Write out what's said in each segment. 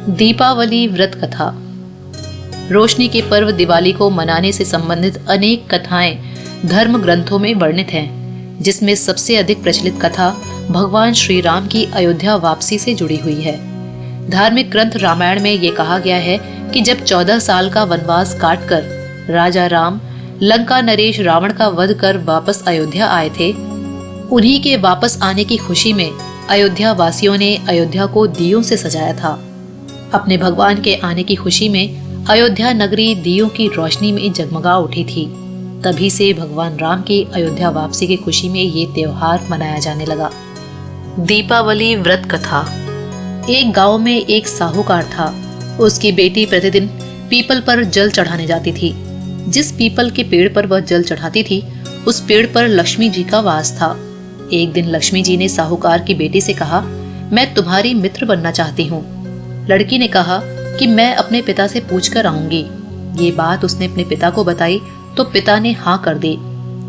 दीपावली व्रत कथा। रोशनी के पर्व दिवाली को मनाने से संबंधित अनेक कथाएं धर्म ग्रंथों में वर्णित हैं, जिसमें सबसे अधिक प्रचलित कथा भगवान श्री राम की अयोध्या वापसी से जुड़ी हुई है। धार्मिक ग्रंथ रामायण में ये कहा गया है कि जब 14 साल का वनवास काटकर राजा राम लंका नरेश रावण का वध कर वापस अयोध्या आए थे, उन्हीं के वापस आने की खुशी में अयोध्या वासियों ने अयोध्या को दियों से सजाया था। अपने भगवान के आने की खुशी में अयोध्या नगरी दियों की रोशनी में जगमगा उठी थी। तभी से भगवान राम की अयोध्या वापसी की खुशी में ये त्योहार मनाया जाने लगा। दीपावली व्रत कथा। एक गांव में एक साहूकार था। उसकी बेटी प्रतिदिन पीपल पर जल चढ़ाने जाती थी। जिस पीपल के पेड़ पर वह जल चढ़ाती थी, उस पेड़ पर लक्ष्मी जी का वास था। एक दिन लक्ष्मी जी ने साहूकार की बेटी से कहा, मैं तुम्हारी मित्र बनना चाहती हूँ। लड़की ने कहा कि मैं अपने पिता से पूछकर आऊंगी। ये बात उसने अपने पिता को बताई तो पिता ने हाँ कर दी।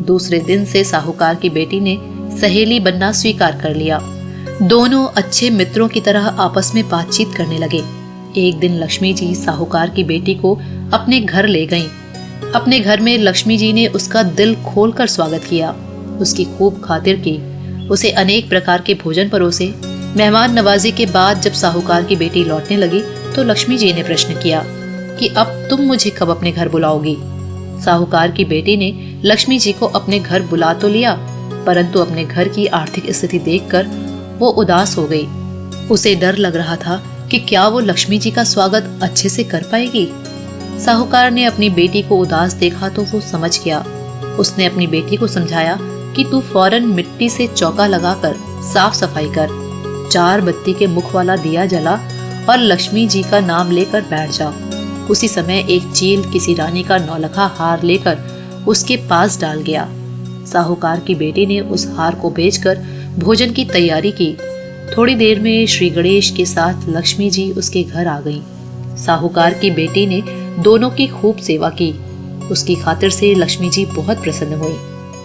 दूसरे दिन से साहूकार की बेटी ने सहेली बनना स्वीकार कर लिया। दोनों अच्छे मित्रों की तरह आपस में बातचीत करने लगे। एक दिन लक्ष्मी जी साहूकार की बेटी को अपने घर ले गईं। अपने घर में लक्ष्मी जी ने उसका दिल खोलकर स्वागत किया, उसकी खूब खातिर की, उसे अनेक प्रकार के भोजन परोसे। मेहमान नवाजी के बाद जब साहूकार की बेटी लौटने लगी तो लक्ष्मी जी ने प्रश्न किया कि अब तुम मुझे कब अपने घर बुलाओगी। साहूकार की बेटी ने लक्ष्मी जी को अपने घर बुला तो लिया, परंतु अपने घर की आर्थिक स्थिति देखकर वो उदास हो गई। उसे डर लग रहा था कि क्या वो लक्ष्मी जी का स्वागत अच्छे से कर पाएगी। साहूकार ने अपनी बेटी को उदास देखा तो वो समझ गया। उसने अपनी बेटी को समझाया कि तू फौरन मिट्टी से चौका लगाकर साफ सफाई कर, 4 बत्ती के मुख वाला दिया जला और लक्ष्मी जी का नाम लेकर बैठ जा। उसी समय एक चील किसी रानी का नौलखा हार लेकर उसके पास डाल गया। साहूकार की बेटी ने उस हार को बेचकर भोजन की तैयारी की। थोड़ी देर में श्री गणेश के साथ लक्ष्मी जी उसके घर आ गईं। साहूकार की बेटी ने दोनों की खूब सेवा की। उसकी खातिर से लक्ष्मी जी बहुत प्रसन्न हुई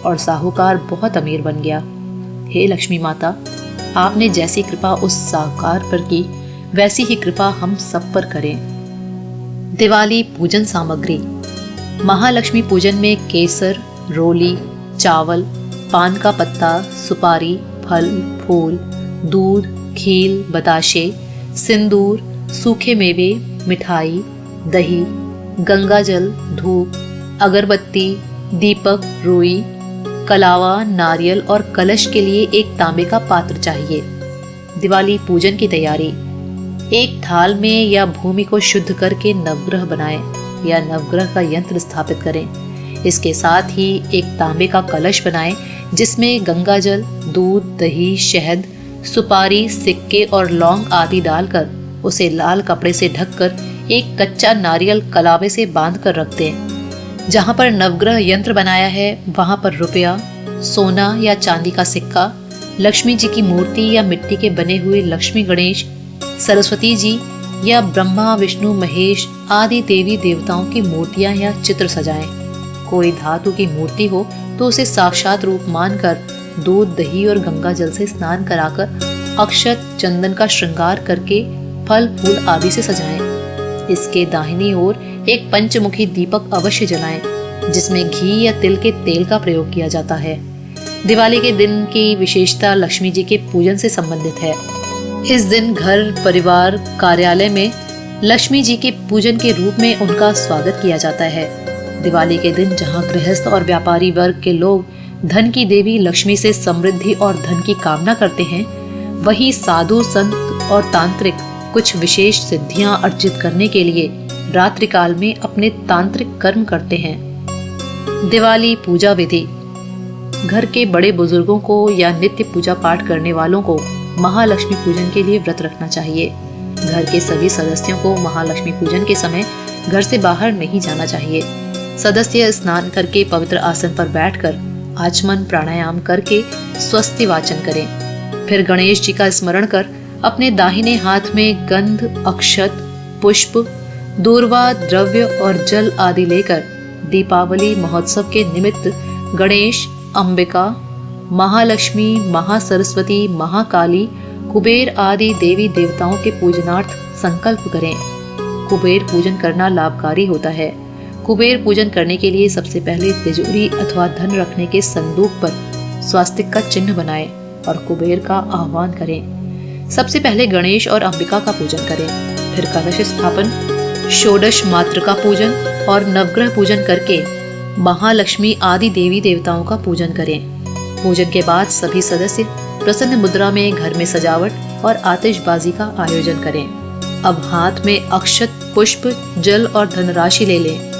और साहूकार बहुत अमीर बन गया। हे लक्ष्मी माता, आपने जैसी कृपा उस साहूकार पर की, वैसी ही कृपा हम सब पर करें। दिवाली पूजन सामग्री। महालक्ष्मी पूजन में केसर, रोली, चावल, पान का पत्ता, सुपारी, फल, फूल, दूध, खील, बताशे, सिंदूर, सूखे मेवे, मिठाई, दही, गंगाजल, धूप, अगरबत्ती, दीपक, रुई, कलावा, नारियल और कलश के लिए एक तांबे का पात्र चाहिए। दिवाली पूजन की तैयारी। एक थाल में या भूमि को शुद्ध करके नवग्रह बनाएं या नवग्रह का यंत्र स्थापित करें। इसके साथ ही एक तांबे का कलश बनाएं जिसमें गंगाजल, दूध, दही, शहद, सुपारी, सिक्के और लौंग आदि डालकर उसे लाल कपड़े से ढककर एक कच्चा नारियल कलावे से बांधकर रख दें। जहाँ पर नवग्रह यंत्र बनाया है वहाँ पर रुपया, सोना या चांदी का सिक्का, लक्ष्मी जी की मूर्ति या मिट्टी के बने हुए लक्ष्मी गणेश, सरस्वती जी या ब्रह्मा, विष्णु, महेश आदि देवी देवताओं की मूर्तियां या चित्र सजाएं। कोई धातु की मूर्ति हो तो उसे साक्षात रूप मानकर दूध, दही और गंगा जल से स्नान कराकर अक्षत, चंदन का श्रृंगार करके फल फूल आदि से सजाएं। इसके दाहिनी ओर एक पंचमुखी दीपक अवश्य जलाएं, जिसमें घी या तिल के तेल का प्रयोग किया जाता है। दिवाली के दिन की विशेषता लक्ष्मी जी के पूजन से संबंधित है। इस दिन घर, परिवार, कार्यालय में लक्ष्मी जी के पूजन के रूप में उनका स्वागत किया जाता है। दिवाली के दिन जहां गृहस्थ और व्यापारी वर्ग के लोग धन की देवी लक्ष्मी से समृद्धि और धन की कामना करते हैं, वहीं साधु, संत और तांत्रिक कुछ विशेष सिद्धियां अर्जित करने के लिए रात्रि काल में अपने तांत्रिक कर्म करते हैं। दिवाली पूजा विधि। घर के बड़े बुजुर्गों को या नित्य पूजा पाठ करने वालों को महालक्ष्मी पूजन के लिए व्रत रखना चाहिए। घर के सभी सदस्यों को महालक्ष्मी पूजन के समय घर से बाहर नहीं जाना चाहिए। सदस्य स्नान करके पवित्र आसन पर बैठकर आचमन प्राणायाम करके स्वस्ति वाचन करें। फिर गणेश जी का स्मरण कर अपने दाहिने हाथ में गंध, अक्षत, पुष्प, दूर्वा, द्रव्य और जल आदि लेकर दीपावली महोत्सव के निमित्त गणेश, अंबिका, महालक्ष्मी, महासरस्वती, महाकाली कुबेर आदि देवी देवताओं के पूजनार्थ संकल्प करें। कुबेर पूजन करना लाभकारी होता है। कुबेर पूजन करने के लिए सबसे पहले तिजोरी अथवा धन रखने के संदूक पर स्वास्तिक का चिन्ह बनाएं और कुबेर का आह्वान करें। सबसे पहले गणेश और अंबिका का पूजन करें, फिर कलश स्थापन, षोडश मातृका पूजन और नवग्रह पूजन करके महालक्ष्मी आदि देवी देवताओं का पूजन करें। पूजन के बाद सभी सदस्य प्रसन्न मुद्रा में घर में सजावट और आतिशबाजी का आयोजन करें। अब हाथ में अक्षत, पुष्प, जल और धनराशि ले लें।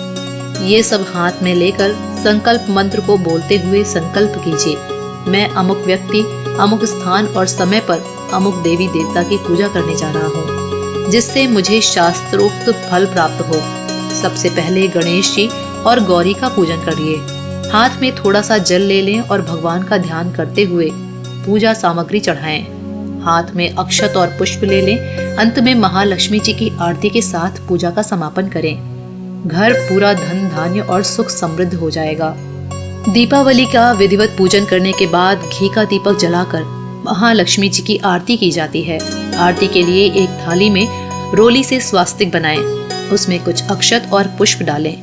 ये सब हाथ में लेकर संकल्प मंत्र को बोलते हुए संकल्प कीजिए, मैं अमुक व्यक्ति, अमुक स्थान और समय पर अमुक देवी देवता की पूजा करने जा रहा हूँ, जिससे मुझे शास्त्रोक्त फल प्राप्त हो। सबसे पहले गणेश जी और गौरी का पूजन करिए। हाथ में थोड़ा सा जल ले लें और भगवान का ध्यान करते हुए पूजा सामग्री चढ़ाएं। हाथ में अक्षत और पुष्प ले लें। अंत में महालक्ष्मी जी की आरती के साथ पूजा का समापन करें। घर पूरा धन, धान्य और सुख समृद्ध हो जाएगा। दीपावली का विधिवत पूजन करने के बाद घी का दीपक जलाकर महालक्ष्मी जी की आरती की जाती है। आरती के लिए एक थाली में रोली से स्वास्तिक बनाएं, उसमें कुछ अक्षत और पुष्प डालें।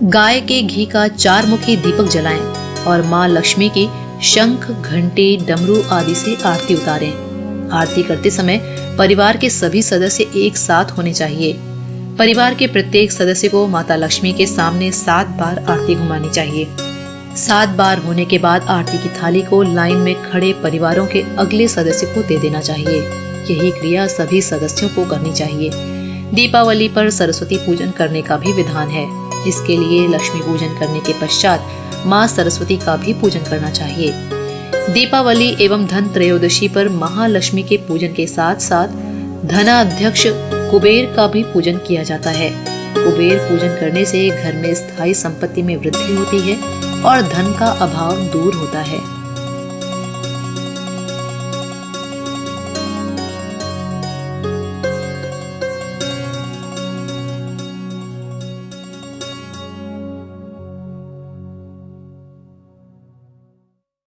गाय के घी का 4 मुखी दीपक जलाएं और माँ लक्ष्मी की शंख, घंटी, डमरू आदि से आरती उतारें। आरती करते समय परिवार के सभी सदस्य एक साथ होने चाहिए। परिवार के प्रत्येक सदस्य को माता लक्ष्मी के सामने 7 बार आरती घुमानी चाहिए। 7 बार होने के बाद आरती की थाली को लाइन में खड़े परिवारों के अगले सदस्य को दे देना चाहिए। यही क्रिया सभी सदस्यों को करनी चाहिए। दीपावली पर सरस्वती पूजन करने का भी विधान है। इसके लिए लक्ष्मी पूजन करने के पश्चात माँ सरस्वती का भी पूजन करना चाहिए। दीपावली एवं धन त्रयोदशी पर महालक्ष्मी के पूजन के साथ साथ धनाध्यक्ष कुबेर का भी पूजन किया जाता है। कुबेर पूजन करने से घर में स्थायी संपत्ति में वृद्धि होती है और धन का अभाव दूर होता है।